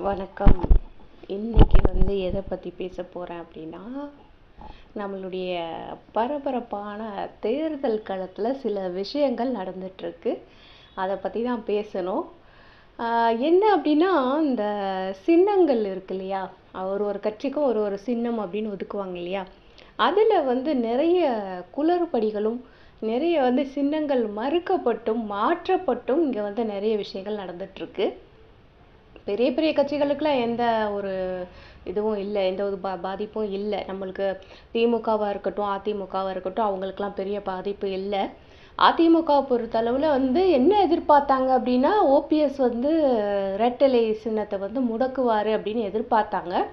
வணக்கம். இன்னைக்கு எதை பற்றி பேச போகிறேன் அப்படின்னா, நம்மளுடைய பரபரப்பான தேர்தல் களத்தில் சில விஷயங்கள் நடந்துட்டுருக்கு. அதை பற்றி தான் பேசணும். என்ன அப்படின்னா, இந்த சின்னங்கள் இருக்கு இல்லையா, ஒரு ஒரு கட்சிக்கும் ஒரு ஒரு சின்னம் அப்படின்னு ஒதுக்குவாங்க இல்லையா, அதில் நிறைய குளறுபடிகளும் நிறைய சின்னங்கள் மறுக்கப்பட்டும் மாற்றப்பட்டும் இங்கே நிறைய விஷயங்கள் நடந்துட்டுருக்கு. பெரிய பெரிய கட்சிகளுக்கெல்லாம் எந்த ஒரு இதுவும் இல்லை, எந்த ஒரு பாதிப்பும் இல்லை. நம்மளுக்கு திமுகவாக இருக்கட்டும் அதிமுகவாக இருக்கட்டும் அவங்களுக்கெல்லாம் பெரிய பாதிப்பு இல்லை. அதிமுகவை பொறுத்தளவில் என்ன எதிர்பார்த்தாங்க அப்படின்னா, ஓபிஎஸ் ரெட்டலை சின்னத்தை முடக்குவார் அப்படின்னு எதிர்பார்த்தாங்க.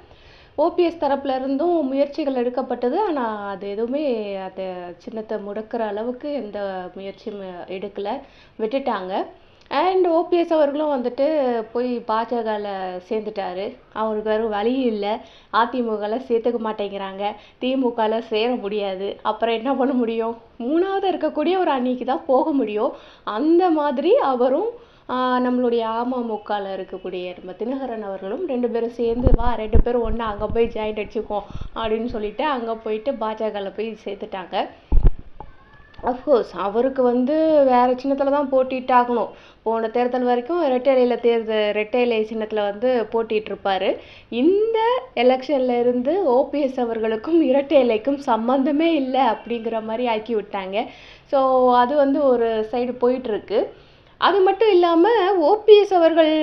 ஓபிஎஸ் தரப்புல இருந்தும் முயற்சிகள் எடுக்கப்பட்டது. ஆனால் அது எதுவுமே அந்த சின்னத்தை முடக்கிற அளவுக்கு எந்த முயற்சியும் எடுக்கலை, விட்டுட்டாங்க. அண்ட் ஓபிஎஸ் அவர்களும் போய் பாஜகவில் சேர்ந்துட்டாரு. அவருக்கு வேறு வழி இல்லை, அதிமுகவில் சேர்த்துக்க மாட்டேங்கிறாங்க, திமுகவில் சேர முடியாது. அப்புறம் என்ன பண்ண முடியும்? மூணாவது இருக்கக்கூடிய ஒரு அணிக்கு தான் போக முடியும். அந்த மாதிரி அவரும் நம்மளுடைய அமமுகவில் இருக்கக்கூடிய நம்ம தினகரன் அவர்களும் 2 பேரும் சேர்ந்து 2 பேரும் ஒன்றா அங்கே போய் ஜாயிண்ட் அடிச்சுக்கோம் அப்படின்னு சொல்லிட்டு அங்கே போயிட்டு பாஜகவில் போய் சேர்த்துட்டாங்க. அஃப்கோர்ஸ் அவருக்கு வேறு சின்னத்தில் தான் போட்டிட்டாகணும். போன தேர்தல் வரைக்கும் ரெட்டை இலை சின்னத்தில் போட்டிகிட்ருப்பார். இந்த எலெக்ஷனில் இருந்து ஓபிஎஸ் அவர்களுக்கும் இரட்டை இலைக்கும் சம்மந்தமே இல்லை அப்படிங்கிற மாதிரி ஆக்கி விட்டாங்க. ஸோ அது ஒரு சைடு போயிட்டுருக்கு. அது மட்டும் இல்லாமல் ஓபிஎஸ் அவர்கள்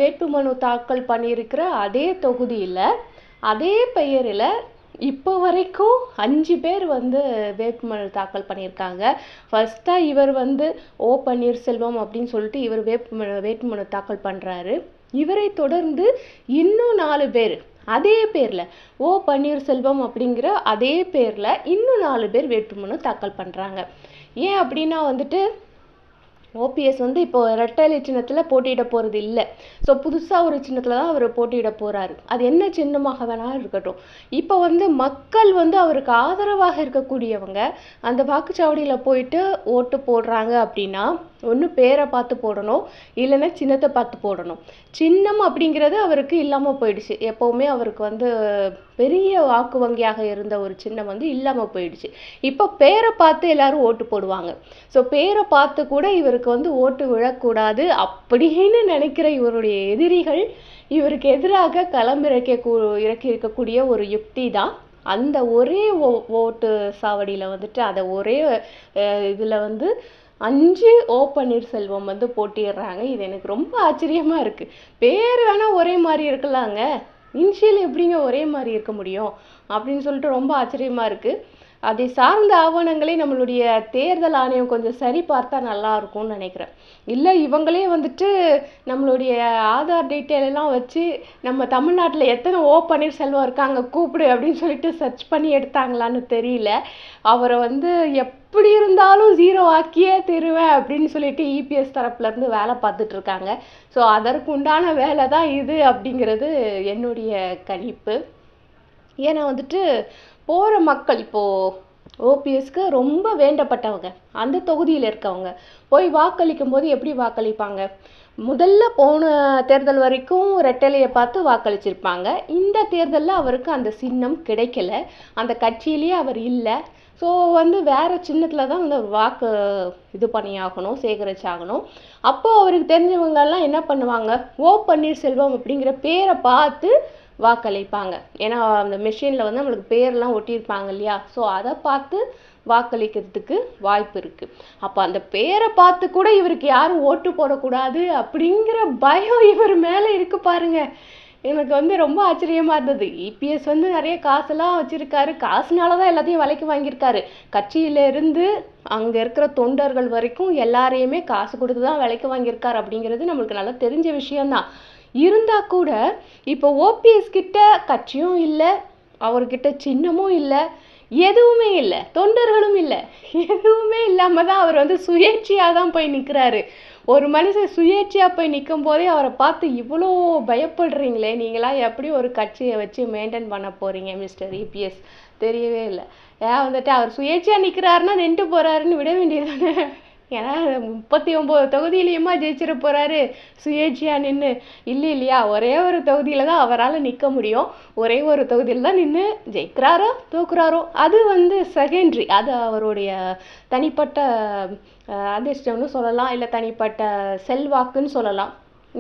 வேட்புமனு தாக்கல் பண்ணியிருக்கிற அதே தொகுதியில் அதே பெயரில் இப்போ வரைக்கும் 5 பேர் வேட்புமனு தாக்கல் பண்ணியிருக்காங்க. ஃபர்ஸ்ட்டாக இவர் ஓ பன்னீர்செல்வம் அப்படின்னு சொல்லிட்டு இவர் வேட்புமனு தாக்கல் பண்ணுறாரு. இவரை தொடர்ந்து இன்னும் 4 பேர் அதே பேரில் ஓ பன்னீர்செல்வம் அப்படிங்கிற அதே பேரில் இன்னும் 4 பேர் வேட்புமனு தாக்கல் பண்ணுறாங்க. ஏன் அப்படின்னா ஓபிஎஸ் இப்போ ரெட்டை சின்னத்தில் போட்டியிட போகிறது இல்லை. ஸோ புதுசாக ஒரு சின்னத்தில் தான் அவர் போட்டியிட போகிறாரு. அது என்ன சின்னமாக வேணாலும் இருக்கட்டும். இப்போ மக்கள் அவருக்கு ஆதரவாக இருக்கக்கூடியவங்க அந்த வாக்குச்சாவடியில் போயிட்டு ஓட்டு போடுறாங்க அப்படின்னா, ஒன்று பேரை பார்த்து போடணும், இல்லைன்னா சின்னத்தை பார்த்து போடணும். சின்னம் அப்படிங்கிறது அவருக்கு இல்லாமல் போயிடுச்சு. எப்போவுமே அவருக்கு பெரிய வாக்கு வங்கியாக இருந்த ஒரு சின்னம் இல்லாமல் போயிடுச்சு. இப்போ பேரை பார்த்து எல்லாரும் ஓட்டு போடுவாங்க. ஸோ பேரை பார்த்து கூட இவருக்கு ஓட்டு விழக்கூடாது அப்படின்னு நினைக்கிற இவருடைய எதிரிகள் இவருக்கு எதிராக களமிறக்கி இருக்கக்கூடிய ஒரு யுக்தி தான் அந்த ஒரே ஓட்டு சாவடியில் அதை ஒரே இதில் 5 ஓ பன்னீர்செல்வம் போட்டிடுறாங்க. இது எனக்கு ரொம்ப ஆச்சரியமாக இருக்குது. பேர் வேணால் ஒரே மாதிரி இருக்கலாங்க, இனிஷியல் எப்படிங்க ஒரே மாதிரி இருக்க முடியும் அப்படின்னு சொல்லிட்டு ரொம்ப ஆச்சரியமாக இருக்குது. அதை சார்ந்த ஆவணங்களை நம்மளுடைய தேர்தல் ஆணையம் கொஞ்சம் சரி பார்த்தா நல்லா இருக்கும்னு நினைக்கிறேன். இல்லை இவங்களே நம்மளுடைய ஆதார் டீட்டெயில் எல்லாம் வச்சு நம்ம தமிழ்நாட்டில் எத்தனை ஓ பன்னீர்செல்வம் இருக்காங்க கூப்பிடு அப்படின்னு சொல்லிட்டு சர்ச் பண்ணி எடுத்தாங்களான்னு தெரியல. அவரை எப்படி இருந்தாலும் 0 ஆக்கியே தருவேன் அப்படின்னு சொல்லிட்டு இபிஎஸ் தரப்புலேருந்து வேலை பார்த்துட்டு இருக்காங்க. ஸோ அதற்கு உண்டான வேலை தான் இது அப்படிங்கிறது என்னுடைய கணிப்பு. ஏன்னா போகிற மக்கள் இப்போது ஓபிஎஸ்க்கு ரொம்ப வேண்டப்பட்டவங்க, அந்த தொகுதியில் இருக்கவங்க போய் வாக்களிக்கும் போது எப்படி வாக்களிப்பாங்க? முதல்ல போன தேர்தல் வரைக்கும் ரெட்டலையை பார்த்து வாக்களிச்சிருப்பாங்க. இந்த தேர்தலில் அவருக்கு அந்த சின்னம் கிடைக்கல, அந்த கட்சியிலேயே அவர் இல்லை. ஸோ வேறு சின்னத்தில் தான் வாக்கு இது பண்ணியாகணும், சேகரிச்சாகணும். அப்போது அவருக்கு தெரிஞ்சவங்கெல்லாம் என்ன பண்ணுவாங்க, ஓ பன்னீர்செல்வம் அப்படிங்கிற பேரை பார்த்து வாக்களிப்பாங்க. ஏன்னா அந்த மெஷினில் நம்மளுக்கு பேரெல்லாம் ஒட்டியிருப்பாங்க இல்லையா, ஸோ அதை பார்த்து வாக்களிக்கிறதுக்கு வாய்ப்பு இருக்குது. அப்போ அந்த பேரை பார்த்து கூட இவருக்கு யாரும் ஓட்டு போடக்கூடாது அப்படிங்கிற பயம் இவர் மேலே இருக்கு பாருங்க. எனக்கு ரொம்ப ஆச்சரியமாக இருந்தது. இபிஎஸ் நிறைய காசெல்லாம் வச்சுருக்காரு, காசுனால தான் எல்லாத்தையும் விலைக்கு வாங்கியிருக்காரு. கட்சியிலேருந்து அங்கே இருக்கிற தொண்டர்கள் வரைக்கும் எல்லாரையுமே காசு கொடுத்து தான் விலைக்கு வாங்கியிருக்காரு அப்படிங்கிறது நம்மளுக்கு நல்லா தெரிஞ்ச விஷயம்தான். இருந்தால் கூட இப்போ ஓபிஎஸ் கிட்ட கட்சியும் இல்லை, அவர்கிட்ட சின்னமும் இல்லை, எதுவுமே இல்லை, தொண்டர்களும் இல்லை, எதுவுமே இல்லாமல் தான் அவர் சுயேட்சையாக தான் போய் நிற்கிறாரு. ஒரு மனுஷன் சுயேட்சையாக போய் நிற்கும் போதே அவரை பார்த்து இவ்வளோ பயப்படுறீங்களே, நீங்களாம் எப்படி ஒரு கட்சியை வச்சு மெயின்டைன் பண்ண போகிறீங்க மிஸ்டர் இபிஎஸ்? தெரியவே இல்லை. ஏன் அவர் சுயேட்சையாக நிற்கிறாருன்னா நின்று போகிறாருன்னு விட வேண்டியது தானே. ஏன்னா 39 தொகுதியிலையுமா ஜெயிச்சிட போறாரு சுயேட்சையா நின்று? இல்லையா, ஒரே ஒரு தொகுதியில தான் அவரால் நிற்க முடியும். ஒரே ஒரு தொகுதியில் தான் நின்று ஜெயிக்கிறாரோ தோக்குறாரோ அது செகண்டரி. அது அவருடைய தனிப்பட்ட அதிர்ஷ்டம்னு சொல்லலாம், இல்லை தனிப்பட்ட செல்வாக்குன்னு சொல்லலாம்.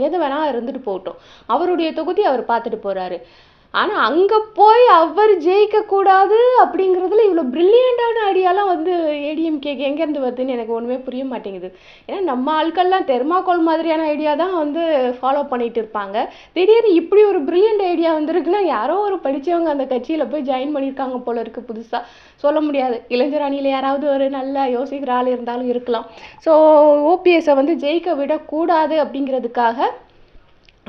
எது வேணா இருந்துட்டு போகட்டும். அவருடைய தொகுதி அவர் பார்த்துட்டு போறாரு. ஆனா அங்க போய் அவர் ஜெயிக்க கூடாது அப்படிங்கிறதுல இவ்வளவு பிரில்லியண்டான ஐடியாலாம் ஏடிஎம்கேக்கு எங்க இருந்து வருதுன்னு எனக்கு ஒண்ணுமே புரிய மாட்டேங்குது. ஏன்னா நம்ம ஆட்கள்லாம் தெர்மாக்கோல் மாதிரியான ஐடியா தான் ஃபாலோ பண்ணிட்டு இருப்பாங்க. திடீர்னு இப்படி ஒரு பிரில்லியண்ட் ஐடியா வந்திருக்குன்னா யாரோ ஒரு படிச்சவங்க அந்த கட்சியில போய் ஜாயின் பண்ணியிருக்காங்க போல இருக்கு புதுசா. சொல்ல முடியாது, இளைஞர் அணியில யாராவது ஒரு நல்லா யோசிக்கிற ஆள் இருந்தாலும் இருக்கலாம். ஸோ ஓபிஎஸ்ஸை ஜெயிக்க விடக்கூடாது அப்படிங்கிறதுக்காக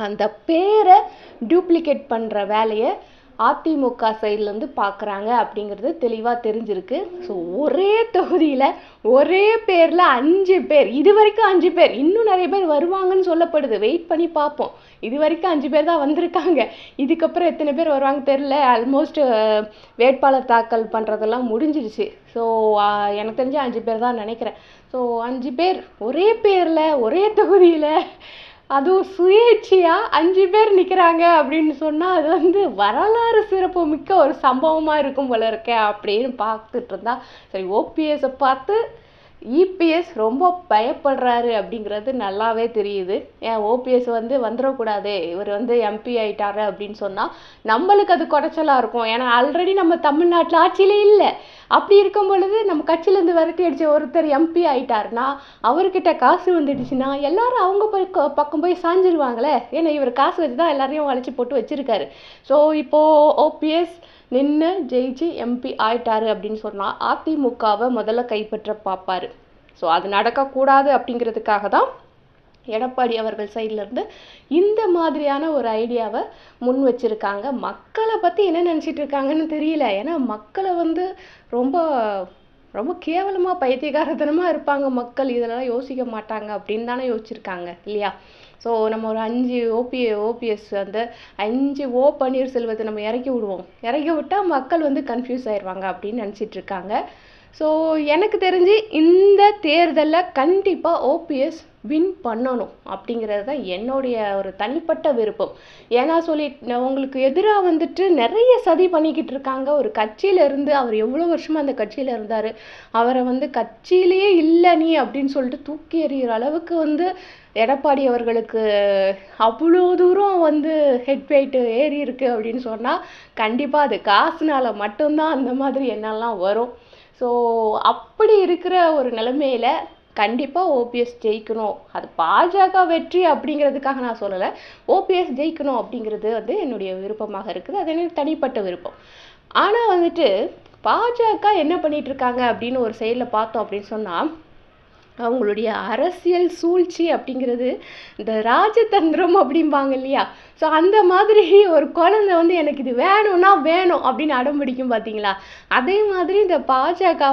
அந்த பேரை டூப்ளிகேட் பண்ணுற வேலையை அதிமுக சைட்லேருந்து பார்க்குறாங்க அப்படிங்கிறது தெளிவாக தெரிஞ்சிருக்கு. ஸோ ஒரே தொகுதியில் ஒரே பேரில் 5 பேர், இது வரைக்கும் 5 பேர், இன்னும் நிறைய பேர் வருவாங்கன்னு சொல்லப்படுது. வெயிட் பண்ணி பார்ப்போம். இது வரைக்கும் 5 பேர் தான் வந்திருக்காங்க. இதுக்கப்புறம் எத்தனை பேர் வருவாங்க தெரில. ஆல்மோஸ்ட் வேட்பாளர் தாக்கல் பண்ணுறதெல்லாம் முடிஞ்சிடுச்சு. ஸோ எனக்கு தெரிஞ்ச 5 பேர் தான் நினைக்கிறேன். ஸோ 5 பேர் ஒரே பேரில் ஒரே தொகுதியில், அதுவும் சுயேட்சையா 5 பேர் நிற்கிறாங்க அப்படின்னு சொன்னால் அது வரலாறு சிறப்பு மிக்க ஒரு சம்பவமாக இருக்கும் போல இருக்கே அப்படின்னு பார்த்துட்டு இருந்தா, சரி ஓபிஎஸை பார்த்து இபிஎஸ் ரொம்ப பயப்படுறாரு அப்படிங்கிறது நல்லாவே தெரியுது. ஏன் ஓபிஎஸ் வந்துடக்கூடாது, இவர் எம்பி ஆயிட்டாரு அப்படின்னு சொன்னால் நம்மளுக்கு அது குறைச்சலாக இருக்கும். ஏன்னா ஆல்ரெடி நம்ம தமிழ்நாட்டில் ஆட்சியிலே இல்லை. அப்படி இருக்கும் பொழுது நம்ம கட்சியிலேருந்து விரட்டி அடிச்ச ஒருத்தர் எம்பி ஆயிட்டாருன்னா, அவர்கிட்ட காசு வந்துடுச்சுன்னா எல்லாரும் அவங்க பக்கம் போய் சாஞ்சிருவாங்களே. ஏன்னா இவர் காசு வச்சு தான் எல்லாரையும் அழைச்சி போட்டு வச்சிருக்காரு. ஸோ இப்போது ஓபிஎஸ் நின்று ஜெயிச்சு எம்பி ஆயிட்டாரு அப்படின்னு சொன்னால் அதிமுகவை முதல்ல கைப்பற்ற பார்ப்பாரு. ஸோ அது நடக்கக்கூடாது அப்படிங்கிறதுக்காக தான் எடப்பாடி அவர்கள் சைட்லேருந்து இந்த மாதிரியான ஒரு ஐடியாவை முன் வச்சிருக்காங்க. மக்களை பற்றி என்ன நினச்சிட்டு இருக்காங்கன்னு தெரியல. ஏன்னா மக்களை ரொம்ப ரொம்ப கேவலமாக பைத்தியகாரத்தனமாக இருப்பாங்க மக்கள். இதெல்லாம் யோசிக்க மாட்டாங்க அப்படின்னு தானே யோசிச்சிருக்காங்க இல்லையா? ஸோ நம்ம ஒரு 5 ஓபிஎஸ் 5 பன்னீர்செல்வத்தை நம்ம இறக்கி விடுவோம். இறக்கி விட்டால் மக்கள் கன்ஃபியூஸ் ஆயிடுவாங்க அப்படின்னு நினச்சிட்டு இருக்காங்க. ஸோ எனக்கு தெரிஞ்சு இந்த தேர்தலில் கண்டிப்பாக ஓபிஎஸ் வின் பண்ணணும் அப்படிங்கிறது தான் என்னுடைய ஒரு தனிப்பட்ட விருப்பம். ஏன்னா உங்களுக்கு எதிராக நிறைய சதி பண்ணிக்கிட்டு இருக்காங்க. ஒரு கட்சியில இருந்து அவர் எவ்வளோ வருஷமா அந்த கட்சியில இருந்தார். அவரை கட்சியிலேயே இல்லை நீ அப்படின்னு சொல்லிட்டு தூக்கி எறிகிற அளவுக்கு எடப்பாடி அவர்களுக்கு அவ்வளோ தூரம் ஹெட் வெயிட் ஏறி இருக்கு அப்படின்னு சொன்னால் கண்டிப்பாக அது காசுனால மட்டும்தான் அந்த மாதிரி எண்ணெல்லாம் வரும். ஸோ அப்படி இருக்கிற ஒரு நிலைமையில கண்டிப்பாக ஓபிஎஸ் ஜெயிக்கணும். அது பாஜக வெற்றி அப்படிங்கிறதுக்காக நான் சொல்லலை. ஓபிஎஸ் ஜெயிக்கணும் அப்படிங்கிறது என்னுடைய விருப்பமாக இருக்குது. அது எனக்கு தனிப்பட்ட விருப்பம். ஆனால் பாஜக என்ன பண்ணிட்டு இருக்காங்க அப்படின்னு ஒரு சைடில் பார்த்தோம் அப்படின்னு சொன்னால், அவங்களுடைய அரசியல் சூழ்ச்சி அப்படிங்கிறது இந்த ராஜதந்திரம் அப்படிம்பாங்க இல்லையா? ஸோ அந்த மாதிரி ஒரு குழந்தை எனக்கு இது வேணும்னா வேணும் அப்படின்னு அடம் பிடிக்கும் பார்த்தீங்களா? அதே மாதிரி இந்த பாஜக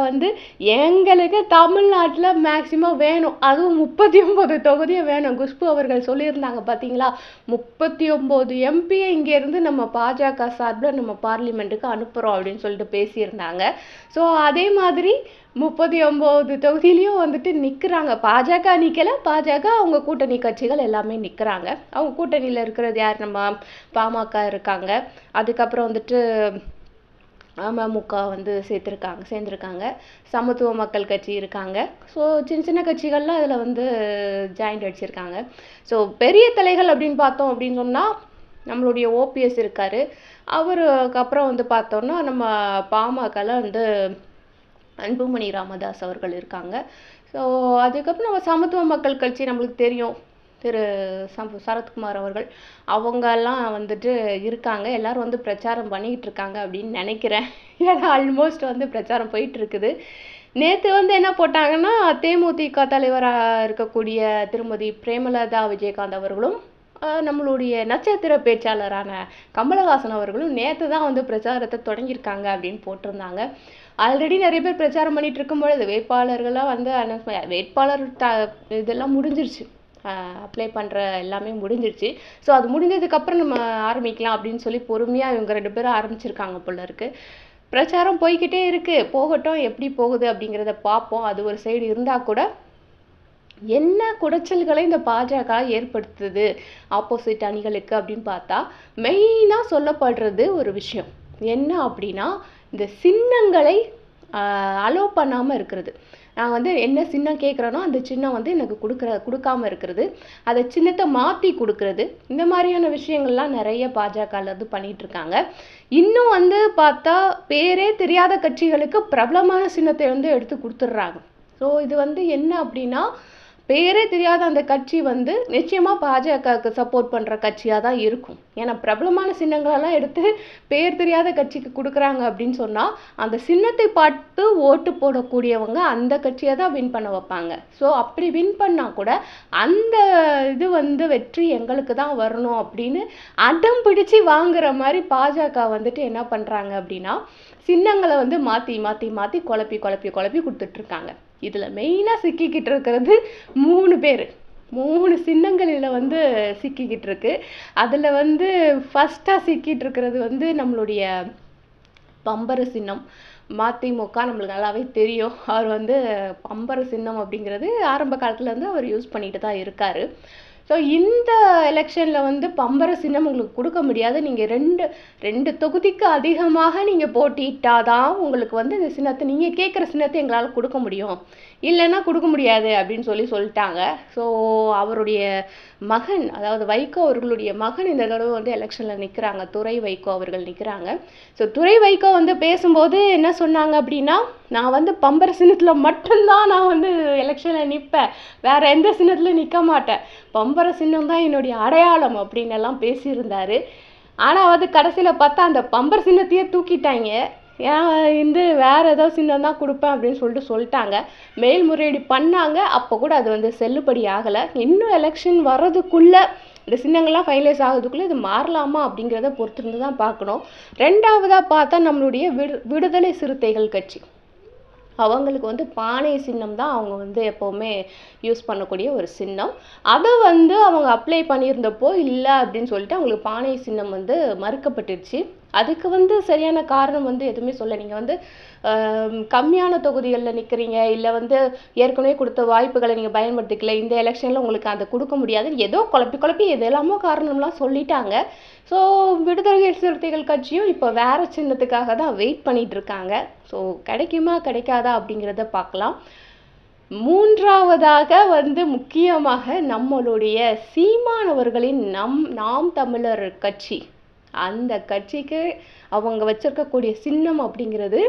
எங்களுக்கு தமிழ்நாட்டில் மேக்சிமம் வேணும், அதுவும் 39 தொகுதியை வேணும். குஷ்பு அவர்கள் சொல்லியிருந்தாங்க பார்த்தீங்களா? 39 எம்பியை இங்கேருந்து நம்ம பாஜக சார்பில் நம்ம பார்லிமெண்ட்டுக்கு அனுப்புகிறோம் அப்படின்னு சொல்லிட்டு பேசியிருந்தாங்க. ஸோ அதே மாதிரி 39 தொகுதியிலையும் நிற்கிறாங்க. பாஜக நிற்கலை, பாஜக அவங்க கூட்டணி கட்சிகள் எல்லாமே நிற்கிறாங்க. அவங்க கூட்டணியில் இருக்கிறது யார்? நம்ம பாமக இருக்காங்க, அதுக்கப்புறம் அமமுக சேர்ந்துருக்காங்க, சமத்துவ மக்கள் கட்சி இருக்காங்க. ஸோ சின்ன சின்ன கட்சிகள்லாம் அதில் ஜாயிண்ட் அடிச்சிருக்காங்க. ஸோ பெரிய தலைகள் அப்படின்னு பார்த்தோம் அப்படின்னு சொன்னால் நம்மளுடைய ஓபிஎஸ் இருக்கார். அவருக்கு அப்புறம் பார்த்தோம்னா நம்ம பாமகவில் அன்புமணி ராமதாஸ் அவர்கள் இருக்காங்க. ஸோ அதுக்கப்புறம் நம்ம சமத்துவ மக்கள் கட்சி நம்மளுக்கு தெரியும், திரு சரத்குமார் அவர்கள், அவங்கெல்லாம் இருக்காங்க. எல்லாரும் பிரச்சாரம் பண்ணிக்கிட்டு இருக்காங்க அப்படின்னு நினைக்கிறேன். ஏன்னா ஆல்மோஸ்ட் பிரச்சாரம் போயிட்டு இருக்குது. நேற்று என்ன போட்டாங்கன்னா, தேமுதிக தலைவராக இருக்கக்கூடிய திருமதி பிரேமலதா விஜயகாந்த் அவர்களும் நம்மளுடைய நட்சத்திர பேச்சாளரான கமலஹாசன் அவர்களும் நேற்று தான் பிரச்சாரத்தை தொடங்கியிருக்காங்க அப்படின்னு போட்டிருந்தாங்க. ஆல்ரெடி நிறைய பேர் பிரச்சாரம் பண்ணிட்டு இருக்கும் பொழுது வேட்பாளர்களாக வேட்பாளர் இதெல்லாம் முடிஞ்சிருச்சு, அப்ளை பண்ணுற எல்லாமே முடிஞ்சிருச்சு. ஸோ அது முடிஞ்சதுக்கப்புறம் நம்ம ஆரம்பிக்கலாம் அப்படின்னு சொல்லி பொறுமையாக இவங்க 2 பேரும் ஆரம்பிச்சிருக்காங்க போல இருக்குது. பிரச்சாரம் போய்கிட்டே இருக்குது, போகட்டும், எப்படி போகுது அப்படிங்கிறத பார்ப்போம். அது ஒரு சைடு இருந்தால் கூட என்ன குடைச்சல்களை இந்த பாஜக ஏற்படுத்துது ஆப்போசிட் அணிகளுக்கு அப்படின்னு பார்த்தா, மெயினாக சொல்லப்படுறது ஒரு விஷயம் என்ன அப்படின்னா, இந்த சின்னங்களை அலோ பண்ணாமல் இருக்கிறது. நான் வந்து என்ன சின்னம் கேட்குறேனோ அந்த சின்னம் வந்து எனக்கு கொடுக்காம இருக்கிறது, அதை சின்னத்தை மாற்றி கொடுக்கறது, இந்த மாதிரியான விஷயங்கள்லாம் நிறைய பாஜகவில் வந்து பண்ணிட்டு இருக்காங்க. இன்னும் வந்து பார்த்தா பேரே தெரியாத கட்சிகளுக்கு பிரபலமான சின்னத்தை வந்து எடுத்து கொடுத்துட்றாங்க. ஸோ இது வந்து என்ன அப்படின்னா, பேரே தெரியாத அந்த கட்சி வந்து நிச்சயமாக பாஜகவுக்கு சப்போர்ட் பண்ணுற கட்சியாக தான் இருக்கும். ஏன்னா பிரபலமான சின்னங்களெல்லாம் எடுத்து பேர் தெரியாத கட்சிக்கு கொடுக்குறாங்க அப்படின்னு சொன்னால், அந்த சின்னத்தை பார்த்து ஓட்டு போடக்கூடியவங்க அந்த கட்சியை தான் வின் பண்ண வைப்பாங்க. ஸோ அப்படி வின் பண்ணால் கூட அந்த இது வந்து வெற்றி எங்களுக்கு தான் வரணும் அப்படின்னு அடம் பிடிச்சி வாங்குற மாதிரி பாஜக வந்துட்டு என்ன பண்ணுறாங்க அப்படின்னா, சின்னங்களை வந்து மாற்றி மாற்றி மாற்றி குழப்பி குழப்பி குழப்பி கொடுத்துட்ருக்காங்க. இதில் மெயினாக சிக்கிக்கிட்டு இருக்கிறது 3 பேர், 3 சின்னங்களில் வந்து சிக்கிக்கிட்டு இருக்கு. அதில் வந்து ஃபஸ்ட்டாக சிக்கிட்டு இருக்கிறது வந்து நம்மளுடைய பம்பர சின்னம். மதிமுக நம்மளுக்கு நல்லாவே தெரியும். அவர் வந்து பம்பர சின்னம் அப்படிங்கிறது ஆரம்ப காலத்துலேருந்து அவர் யூஸ் பண்ணிட்டு தான் இருக்கார். ஸோ இந்த எலெக்ஷனில் வந்து பம்பர சின்னம் உங்களுக்கு கொடுக்க முடியாது. நீங்கள் ரெண்டு தொகுதிக்கு அதிகமாக நீங்கள் போட்டிட்டாதான் உங்களுக்கு வந்து இந்த சின்னத்தை, நீங்கள் கேட்குற சின்னத்தை எங்களால் கொடுக்க முடியும், இல்லைன்னா கொடுக்க முடியாது அப்படின்னு சொல்லிட்டாங்க. ஸோ அவருடைய மகன், அதாவது வைகோ அவர்களுடைய மகன் இந்த தடவை வந்து எலெக்ஷனில் நிற்கிறாங்க. துரை வைகோ அவர்கள் நிற்கிறாங்க. ஸோ துரை வைகோ வந்து பேசும்போது என்ன சொன்னாங்க அப்படின்னா, நான் வந்து பம்பர சின்னத்தில் மட்டும்தான் நான் வந்து எலெக்ஷனில் நிற்பேன், வேற எந்த சின்னத்திலும் நிற்க மாட்டேன், பம்பர சின்னம் தான் என்னுடைய அடையாளம் அப்படின்னு எல்லாம் பேசியிருந்தாரு. ஆனால் வந்து கடைசியில் பார்த்தா அந்த பம்பர சின்னத்தையே தூக்கிட்டாங்க. ஏன் வந்து வேற ஏதோ சின்னம் தான் கொடுப்பேன் அப்படின்னு சொல்லிட்டாங்க. மேல்முறையீடு பண்ணாங்க. அப்போ கூட அது வந்து செல்லுபடி ஆகலை. இன்னும் எலெக்ஷன் வர்றதுக்குள்ளே இந்த சின்னங்கள்லாம் ஃபைனலைஸ் ஆகிறதுக்குள்ளே இது மாறலாமா அப்படிங்கிறத பொறுத்திருந்து தான் பார்க்கணும். ரெண்டாவதாக பார்த்தா நம்மளுடைய விடுதலை சிறுத்தைகள் கட்சி, அவங்களுக்கு வந்து பானை சின்னம் தான் அவங்க வந்து எப்போவுமே யூஸ் பண்ணக்கூடிய ஒரு சின்னம். அதை வந்து அவங்க அப்ளை பண்ணியிருந்தப்போ இல்லை அப்படின்னு சொல்லிட்டு அவங்களுக்கு பானை சின்னம் வந்து மறுக்கப்பட்டுருச்சு. அதுக்கு வந்து சரியான காரணம் வந்து எதுவுமே சொல்ல. நீங்கள் வந்து கம்மியான தொகுதிகளில் நிற்கிறீங்க, இல்லை வந்து ஏற்கனவே கொடுத்த வாய்ப்புகளை நீங்கள் பயன்படுத்திக்கல, இந்த எலெக்ஷனில் உங்களுக்கு அதை கொடுக்க முடியாதுன்னு ஏதோ குழப்பி எதெல்லாமோ காரணம்லாம் சொல்லிட்டாங்க. ஸோ விடுதலை சிறுத்தைகள் கட்சியும் இப்போ வேறு சின்னத்துக்காக தான் வெயிட் பண்ணிட்டு இருக்காங்க. ஸோ கிடைக்குமா கிடைக்காதா அப்படிங்கிறத பார்க்கலாம். மூன்றாவதாக வந்து முக்கியமாக நம்மளுடைய சீமானவர்களின் நாம் தமிழர் கட்சி, அந்த கட்சிக்கு அவங்க வச்சிருக்கக்கூடிய சின்னம் அப்படிங்கிறது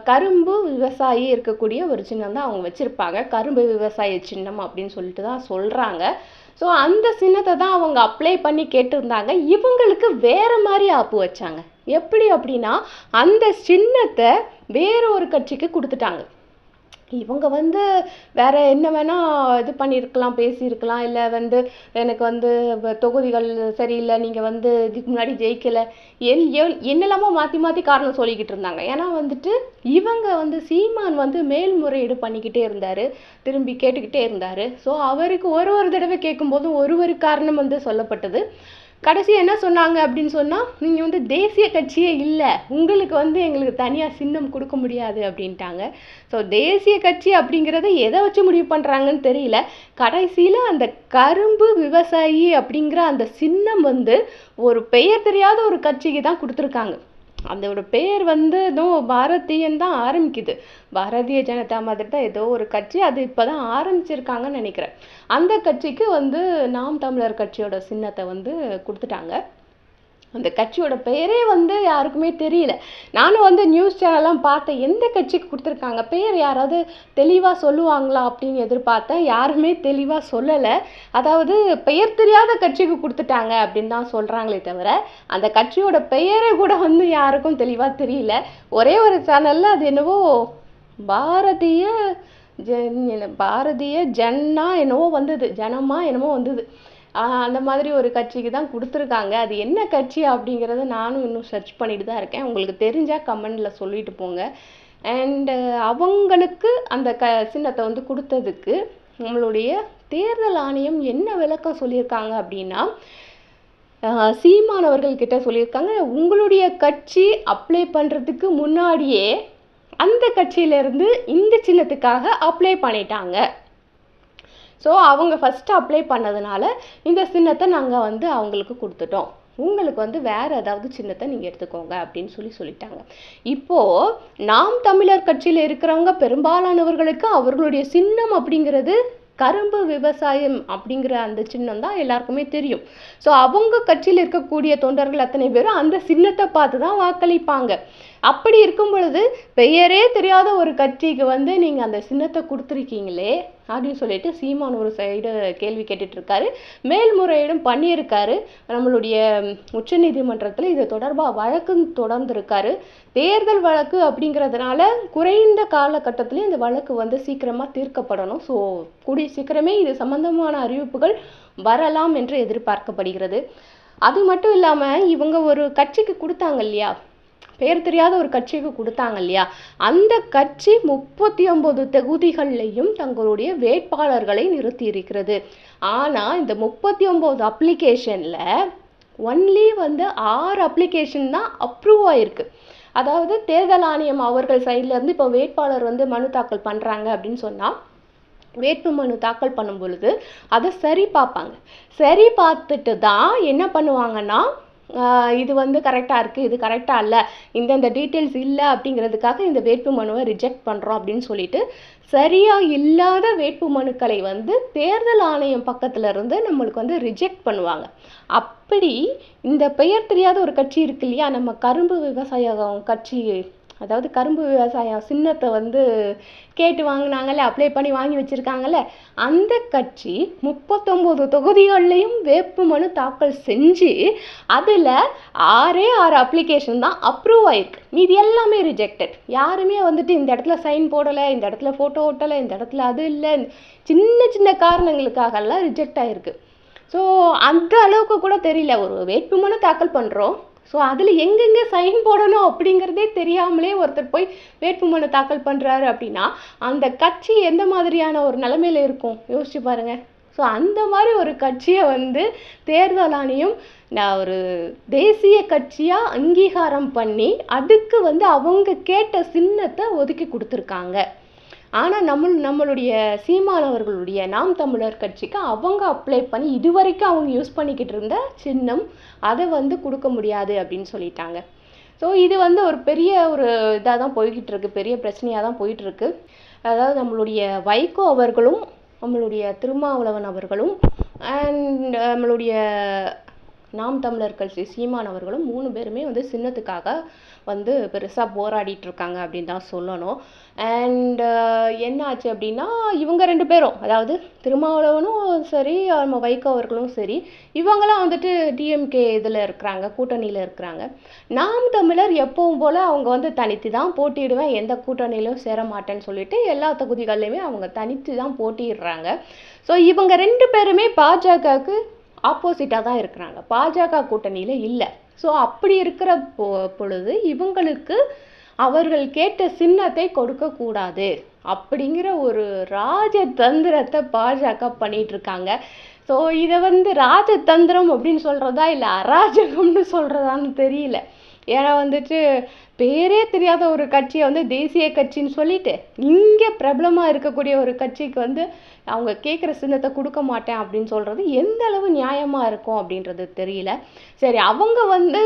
கரும்பு விவசாயி இருக்கக்கூடிய ஒரு சின்னம் தான் அவங்க வச்சுருப்பாங்க. கரும்பு விவசாய சின்னம் அப்படின்னு சொல்லிட்டு தான் சொல்கிறாங்க. ஸோ அந்த சின்னத்தை தான் அவங்க அப்ளை பண்ணி கேட்டிருந்தாங்க. இவங்களுக்கு வேறு மாதிரி ஆப்பு வச்சாங்க. எப்படி அப்படின்னா, அந்த சின்னத்தை வேற ஒரு கட்சிக்கு கொடுத்துட்டாங்க. இவங்க வந்து வேற என்ன வேணால் இது பண்ணியிருக்கலாம், பேசியிருக்கலாம், இல்லை வந்து எனக்கு வந்து தொகுதிகள் சரியில்லை, நீங்கள் வந்து இதுக்கு முன்னாடி ஜெயிக்கலை, என்னெல்லாமோ மாற்றி மாற்றி காரணம் சொல்லிக்கிட்டு இருந்தாங்க. ஏன்னா வந்துட்டு இவங்க வந்து சீமான் வந்து மேல்முறையீடு பண்ணிக்கிட்டே இருந்தார், திரும்பி கேட்டுக்கிட்டே இருந்தார். ஸோ அவருக்கு ஒரு தடவை கேட்கும்போதும் ஒரு காரணம் வந்து சொல்லப்பட்டது. கடைசி என்ன சொன்னாங்க அப்படின்னு சொன்னால், நீங்கள் வந்து தேசிய கட்சியே இல்லை, உங்களுக்கு வந்து எங்களுக்கு தனியாக சின்னம் கொடுக்க முடியாது அப்படின்ட்டாங்க. ஸோ தேசிய கட்சி அப்படிங்கிறத எதை வச்சு முடிவு பண்ணுறாங்கன்னு தெரியல. கடைசியில் அந்த கரும்பு விவசாயி அப்படிங்கிற அந்த சின்னம் வந்து ஒரு பெயர் தெரியாத ஒரு கட்சிக்கு தான் கொடுத்துருக்காங்க. அதோட பேர் வந்து ஏதோ பாரதியன் தான் ஆரம்பிக்குது, பாரதிய ஜனதா மாதிரி தான் ஏதோ ஒரு கட்சி, அது இப்போ தான் ஆரம்பிச்சிருக்காங்கன்னு நினைக்கிறேன். அந்த கட்சிக்கு வந்து நாம் தமிழர் கட்சியோட சின்னத்தை வந்து கொடுத்துட்டாங்க. அந்த கட்சியோட பெயரே வந்து யாருக்குமே தெரியல. நானும் வந்து நியூஸ் சேனல்லாம் பார்த்தேன், எந்த கட்சிக்கு கொடுத்துருக்காங்க, பெயர் யாராவது தெளிவாக சொல்லுவாங்களா அப்படின்னு எதிர்பார்த்தேன். யாருமே தெளிவாக சொல்லலை. அதாவது பெயர் தெரியாத கட்சிக்கு கொடுத்துட்டாங்க அப்படின்னு தான் சொல்கிறாங்களே தவிர, அந்த கட்சியோட பெயரை கூட வந்து யாருக்கும் தெளிவாக தெரியல. ஒரே ஒரு சேனலில் அது என்னவோ பாரதிய ஜன்னா என்னவோ வந்தது, ஜனமா என்னமோ வந்தது. அந்த மாதிரி ஒரு கட்சிக்கு தான் கொடுத்துருக்காங்க. அது என்ன கட்சி அப்படிங்கிறத நானும் இன்னும் சர்ச் பண்ணிட்டு தான் இருக்கேன். உங்களுக்கு தெரிஞ்சால் கமெண்டில் சொல்லிட்டு போங்க. அண்டு அவங்களுக்கு அந்த சின்னத்தை வந்து கொடுத்ததுக்கு நம்மளுடைய தேர்தல் ஆணையம் என்ன விளக்கம் சொல்லியிருக்காங்க அப்படின்னா, சீமானவர்கள்கிட்ட சொல்லியிருக்காங்க, உங்களுடைய கட்சி அப்ளை பண்ணுறதுக்கு முன்னாடியே அந்த கட்சியிலேருந்து இந்த சின்னத்துக்காக அப்ளை பண்ணிட்டாங்க. ஸோ அவங்க ஃபஸ்ட்டு அப்ளை பண்ணதுனால இந்த சின்னத்தை நாங்கள் வந்து அவங்களுக்கு கொடுத்துட்டோம், உங்களுக்கு வந்து வேறு ஏதாவது சின்னத்தை நீங்கள் எடுத்துக்கோங்க அப்படின்னு சொல்லிட்டாங்க. இப்போது நாம் தமிழர் கட்சியில் இருக்கிறவங்க பெரும்பாலானவர்களுக்கு அவர்களுடைய சின்னம் அப்படிங்கிறது கரும்பு விவசாயம் அப்படிங்கிற அந்த சின்னம் தான் எல்லாருக்குமே தெரியும். ஸோ அவங்க கட்சியில் இருக்கக்கூடிய தொண்டர்கள் அத்தனை பேரும் அந்த சின்னத்தை பார்த்து தான் வாக்களிப்பாங்க. அப்படி இருக்கும் பொழுது பெயரே தெரியாத ஒரு கட்சிக்கு வந்து நீங்கள் அந்த சின்னத்தை கொடுத்துருக்கீங்களே அப்படின்னு சொல்லிட்டு சீமான் ஒரு சைடு கேள்வி கேட்டுட்டு இருக்காரு. மேல்முறையீடும் பண்ணியிருக்காரு. நம்மளுடைய உச்சநீதிமன்றத்தில் இது தொடர்பாக வழக்கு தொடர்ந்துருக்காரு. தேர்தல் வழக்கு அப்படிங்கிறதுனால குறைந்த காலகட்டத்திலே இந்த வழக்கு வந்து சீக்கிரமாக தீர்க்கப்படணும். ஸோ கூடிய சீக்கிரமே இது சம்பந்தமான அறிவிப்புகள் வரலாம் என்று எதிர்பார்க்கப்படுகிறது. அது மட்டும் இல்லாமல் இவங்க ஒரு கட்சிக்கு கொடுத்தாங்க இல்லையா, பேர் தெரியாத ஒரு கட்சிக்கு கொடுத்தாங்க இல்லையா, அந்த கட்சி 39 தொகுதிகள்லையும் தங்களுடைய வேட்பாளர்களை நிறுத்தி இருக்கிறது. ஆனால் இந்த 39 அப்ளிகேஷனில் ஒன்லி வந்து 6 அப்ளிகேஷன் தான் அப்ரூவ் ஆயிருக்கு. அதாவது தேர்தல் ஆணையம் அவர்கள் சைட்லேருந்து இப்போ வேட்பாளர் வந்து மனு தாக்கல் பண்ணுறாங்க அப்படின்னு சொன்னால் வேட்பு மனு தாக்கல் பண்ணும் பொழுது அதை சரி பார்ப்பாங்க. சரி பார்த்துட்டு தான் என்ன பண்ணுவாங்கன்னா இது வந்து கரெக்டாக இருக்குது, இது கரெக்டாக இல்லை, இந்தந்த டீட்டெயில்ஸ் இல்லை அப்படிங்கிறதுக்காக இந்த வேட்பு மனுவை ரிஜெக்ட் பண்ணுறோம் அப்படின்னு சொல்லிட்டு சரியாக இல்லாத வேட்பு மனுக்களை வந்து தேர்தல் ஆணையம் பக்கத்தில் இருந்து நம்மளுக்கு வந்து ரிஜெக்ட் பண்ணுவாங்க. அப்படி இந்த பெயர் தெரியாத ஒரு கட்சி இருக்கு இல்லையா, நம்ம கரும்பு விவசாய கட்சி, அதாவது கரும்பு விவசாயம் சின்னத்தை வந்து கேட்டு வாங்கினாங்கல்ல, அப்ளை பண்ணி வாங்கி வச்சுருக்காங்கல்ல, அந்த கட்சி 39 தொகுதிகள்லையும் வேட்பு மனு தாக்கல் செஞ்சு அதில் 6 அப்ளிகேஷன் தான் அப்ரூவ் ஆயிருக்கு. இது எல்லாமே ரிஜெக்டட். யாருமே வந்துட்டு இந்த இடத்துல சைன் போடலை, இந்த இடத்துல ஃபோட்டோ ஓட்டலை, இந்த இடத்துல அது இல்லை, சின்ன சின்ன காரணங்களுக்காகலாம் ரிஜெக்ட் ஆகிருக்கு. ஸோ அந்த அளவுக்கு கூட தெரியல. ஒரு வேட்பு மனு தாக்கல் பண்ணுறோம், ஸோ அதில் எங்கெங்கே சைன் போடணும் அப்படிங்கிறதே தெரியாமலே ஒருத்தர் போய் வேட்புமனு தாக்கல் பண்ணுறாரு அப்படின்னா அந்த கட்சி எந்த மாதிரியான ஒரு நிலைமையில் இருக்கும் யோசிச்சு பாருங்கள். ஸோ அந்த மாதிரி ஒரு கட்சியை வந்து தேர்தல் ஆணையம் ஒரு தேசிய கட்சியாக அங்கீகாரம் பண்ணி அதுக்கு வந்து அவங்க கேட்ட சின்னத்தை ஒதுக்கி கொடுத்துருக்காங்க. ஆனால் நம்மளுடைய சீமானவர்களுடைய நாம் தமிழர் கட்சிக்கு அவங்க அப்ளை பண்ணி இதுவரைக்கும் அவங்க யூஸ் பண்ணிக்கிட்டு இருந்த சின்னம் அதை வந்து கொடுக்க முடியாது அப்படின்னு சொல்லிட்டாங்க. ஸோ இது வந்து ஒரு பெரிய ஒரு இதாக தான் போய்கிட்டு இருக்கு, பெரிய பிரச்சனையாக தான் போயிட்டுருக்கு. அதாவது நம்மளுடைய வைகோ அவர்களும் நம்மளுடைய திருமாவளவன் அவர்களும் அண்ட் நம்மளுடைய நாம் தமிழர் கட்சி சீமான் அவர்களும் 3 பேருமே வந்து சின்னத்துக்காக வந்து பெருசாக போராடிட்டு இருக்காங்க அப்படின்னு தான் சொல்லணும். அண்ட் என்ன ஆச்சு அப்படின்னா இவங்க 2 பேரும், அதாவது திருமாவளவனும் சரி நம்ம வைகோ அவர்களும் சரி, இவங்களாம் வந்துட்டு டிஎம்கே இதில் இருக்கிறாங்க, கூட்டணியில் இருக்கிறாங்க. நாம் தமிழர் எப்பவும் போல் அவங்க வந்து தனித்து தான் போட்டியிடுவேன், எந்த கூட்டணியிலும் சேர மாட்டேன்னு சொல்லிட்டு எல்லா தொகுதிகள்லையுமே அவங்க தனித்து தான் போட்டியிடுறாங்க. ஸோ இவங்க 2 பேருமே பாஜகவுக்கு ஆப்போசிட்டாக தான் இருக்கிறாங்க, பாஜக கூட்டணியில் இல்லை. ஸோ அப்படி இருக்கிற பொழுது இவங்களுக்கு அவர்கள் கேட்ட சின்னத்தை கொடுக்கக்கூடாது அப்படிங்கிற ஒரு ராஜதந்திரத்தை பாஜக பண்ணிட்டு இருக்காங்க. ஸோ இதை வந்து ராஜதந்திரம் அப்படின்னு சொல்கிறதா இல்லை அராஜகம்னு சொல்கிறதான்னு தெரியல. ஏன்னா வந்துட்டு பேரே தெரியாத ஒரு கட்சியை வந்து தேசிய கட்சின்னு சொல்லிட்டு இங்கே பிரபலமாக இருக்கக்கூடிய ஒரு கட்சிக்கு வந்து அவங்க கேட்குற சின்னத்தை கொடுக்க மாட்டேன் அப்படின்னு சொல்கிறது எந்த அளவு நியாயமாக இருக்கும் அப்படின்றது தெரியல. சரி, அவங்க வந்து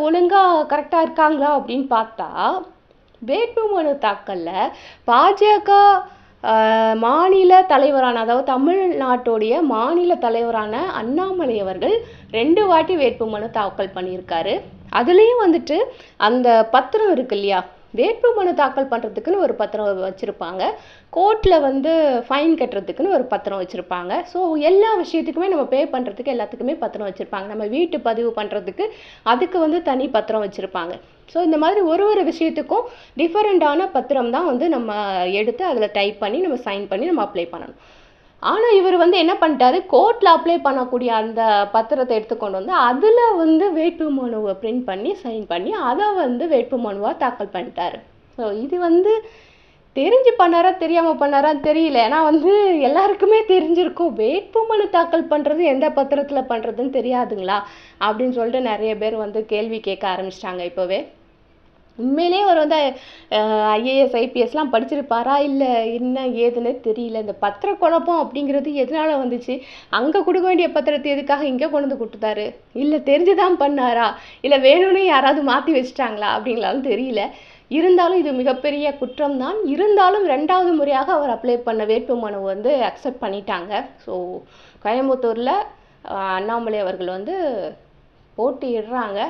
ஒழுங்காக கரெக்டாக இருக்காங்களா அப்படின்னு பார்த்தா வேட்புமனு தாக்கலில் பாஜக மாநில தலைவரான, அதாவது தமிழ்நாட்டுடைய மாநில தலைவரான அண்ணாமலை அவர்கள் 2 வாட்டி வேட்புமனு தாக்கல் பண்ணியிருக்காரு. அதுலேயும் வந்துட்டு அந்த பத்திரம் இருக்கு இல்லையா, வேட்புமனு தாக்கல் பண்ணுறதுக்குன்னு ஒரு பத்திரம் வச்சுருப்பாங்க, கோர்ட்டில் வந்து ஃபைன் கட்டுறதுக்குன்னு ஒரு பத்திரம் வச்சுருப்பாங்க. ஸோ எல்லா விஷயத்துக்குமே நம்ம பே பண்ணுறதுக்கு எல்லாத்துக்குமே பத்திரம் வச்சுருப்பாங்க. நம்ம வீட்டு பதிவு பண்ணுறதுக்கு அதுக்கு வந்து தனி பத்திரம் வச்சுருப்பாங்க. ஸோ இந்த மாதிரி ஒரு விஷயத்துக்கும் டிஃபரெண்டான பத்திரம் தான் வந்து நம்ம எடுத்து அதில் டைப் பண்ணி நம்ம சைன் பண்ணி நம்ம அப்ளை பண்ணணும். ஆனால் இவர் வந்து என்ன பண்ணிட்டாரு, கோர்ட்டில் அப்ளை பண்ணக்கூடிய அந்த பத்திரத்தை எடுத்துக்கொண்டு வந்து அதில் வந்து வேட்புமனுவை பிரிண்ட் பண்ணி சைன் பண்ணி அதை வந்து வேட்புமனுவாக தாக்கல் பண்ணிட்டாரு. ஸோ இது வந்து தெரிஞ்சு பண்ணாரா தெரியாமல் பண்ணாரான்னு தெரியல. ஏன்னா வந்து எல்லாருக்குமே தெரிஞ்சிருக்கும் வேட்புமனு தாக்கல் பண்ணுறது எந்த பத்திரத்தில் பண்ணுறதுன்னு தெரியாதுங்களா அப்படின்னு சொல்லிட்டு நிறைய பேர் வந்து கேள்வி கேட்க ஆரம்பிச்சிட்டாங்க இப்போவே. உண்மையிலேயே அவர் வந்து ஐஏஎஸ் ஐபிஎஸ்லாம் படிச்சிருப்பாரா இல்லை என்ன ஏதுன்னு தெரியல. இந்த பத்திர குழப்பம் அப்படிங்கிறது எதனால வந்துச்சு, அங்கே கொடுக்க வேண்டிய பத்திரத்தை எதுக்காக இங்கே கொண்டு வந்து கொடுத்துட்டாரு, இல்லை தெரிஞ்சுதான் பண்ணாரா, இல்லை வேணும்னே யாராவது மாற்றி வச்சுட்டாங்களா அப்படிங்களாலும் தெரியல. இருந்தாலும் இது மிகப்பெரிய குற்றம் தான். இருந்தாலும் 2வது முறையாக அவர் அப்ளை பண்ண வேட்புமனு வந்து அக்செப்ட் பண்ணிட்டாங்க. ஸோ கோயம்புத்தூரில் அண்ணாமலை அவர்கள் வந்து போட்டியிடுறாங்க.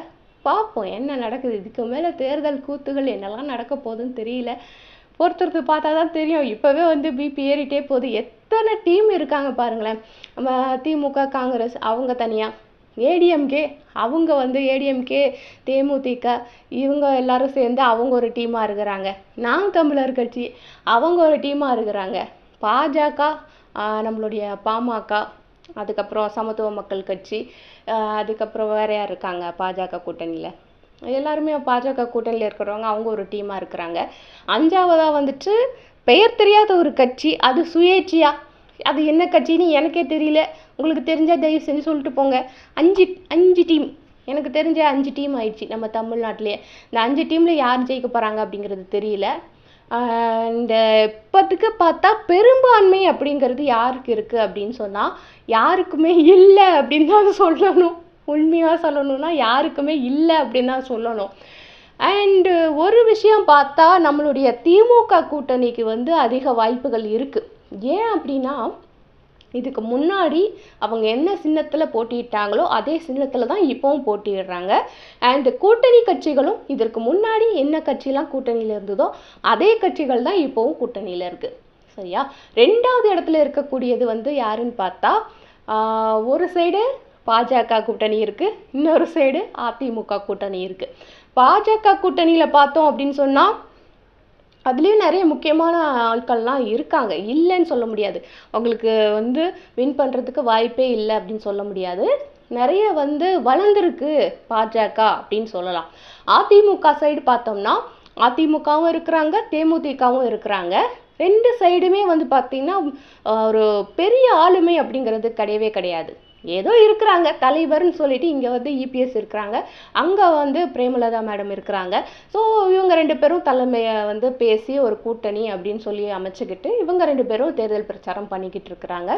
பார்ப்போம் என்ன நடக்குது. இதுக்கு மேலே தேர்தல் கூத்துகள் என்னெல்லாம் நடக்க போகுதுன்னு தெரியல. பொறுத்திருந்து பார்த்தா தான் தெரியும். இப்போவே வந்து பிபி ஏறிட்டே போகுது. எத்தனை டீம் இருக்காங்க பாருங்களேன். நம்ம திமுக, காங்கிரஸ் அவங்க தனியாக, ஏடிஎம்கே அவங்க வந்து ஏடிஎம்கே, தேமுதிக இவங்க எல்லாரும் சேர்ந்து அவங்க ஒரு டீமாக இருக்கிறாங்க. நாம் தமிழர் கட்சி அவங்க ஒரு டீமாக இருக்கிறாங்க. பாஜக, நம்மளுடைய பாமக, அதுக்கப்புறம் சமத்துவ மக்கள் கட்சி, அதுக்கப்புறம் வேற யார் இருக்காங்க பாஜக கூட்டணியில், எல்லாருமே பாஜக கூட்டணியில் இருக்கிறவங்க அவங்க ஒரு டீமாக இருக்கிறாங்க. 5வதாக வந்துட்டு பெயர் தெரியாத ஒரு கட்சி, அது சுயேட்சையா, அது என்ன கட்சின்னு எனக்கே தெரியல. உங்களுக்கு தெரிஞ்சால் தயவு செஞ்சு சொல்லிட்டு போங்க. 5 டீம், எனக்கு தெரிஞ்ச 5 டீம் ஆயிடுச்சு நம்ம தமிழ்நாட்டிலேயே. இந்த 5 டீமில் யார் ஜெயிக்க போகிறாங்க அப்படிங்கிறது தெரியல. இந்த இப்போத்துக்கு பார்த்தா பெரும்பான்மை அப்படிங்கிறது யாருக்கு இருக்குது அப்படின்னு சொன்னால் யாருக்குமே இல்லை அப்படின்னு தான் சொல்லணும். உண்மையாக சொல்லணும்னா யாருக்குமே இல்லை அப்படின்னு தான் சொல்லணும். அண்டு ஒரு விஷயம் பார்த்தா நம்மளுடைய திமுக கூட்டணிக்கு வந்து அதிக வாய்ப்புகள் இருக்குது. ஏன் அப்படின்னா இதுக்கு முன்னாடி அவங்க என்ன சின்னத்தில் போட்டியிட்டாங்களோ அதே சின்னத்தில் தான் இப்போவும் போட்டியிடுறாங்க. அண்ட் கூட்டணி கட்சிகளும் இதற்கு முன்னாடி என்ன கட்சிலாம் கூட்டணியில் இருந்ததோ அதே கட்சிகள் தான் இப்போவும் கூட்டணியில் இருக்குது. சரியா? 2வது இடத்துல இருக்கக்கூடியது வந்து யாருன்னு பார்த்தா ஒரு சைடு பாஜக கூட்டணி இருக்குது, இன்னொரு சைடு அதிமுக கூட்டணி இருக்குது. பாஜக கூட்டணியில் பார்த்தோம் அப்படின்னு சொன்னால் அதுலேயும் நிறைய முக்கியமான ஆட்கள்லாம் இருக்காங்க, இல்லைன்னு சொல்ல முடியாது. அவங்களுக்கு வந்து வின் பண்ணுறதுக்கு வாய்ப்பே இல்லை அப்படின்னு சொல்ல முடியாது. நிறைய வந்து வளர்ந்துருக்கு பாஜக அப்படின்னு சொல்லலாம். அதிமுக சைடு பார்த்தோம்னா அதிமுகவும் இருக்கிறாங்க, தேமுதிகவும் இருக்கிறாங்க. 2 சைடுமே வந்து பார்த்திங்கன்னா ஒரு பெரிய ஆளுமை அப்படிங்கிறது கிடையவே கிடையாது. ஏதோ இருக்கிறாங்க தலைவர்னு சொல்லிட்டு. இங்கே வந்து இபிஎஸ் இருக்கிறாங்க, அங்கே வந்து பிரேமலதா மேடம் இருக்கிறாங்க. ஸோ இவங்க 2 பேரும் தலைமையை வந்து பேசி ஒரு கூட்டணி அப்படின்னு சொல்லி அமைச்சுக்கிட்டு இவங்க 2 பேரும் தேர்தல் பிரச்சாரம் பண்ணிக்கிட்டு இருக்கிறாங்க.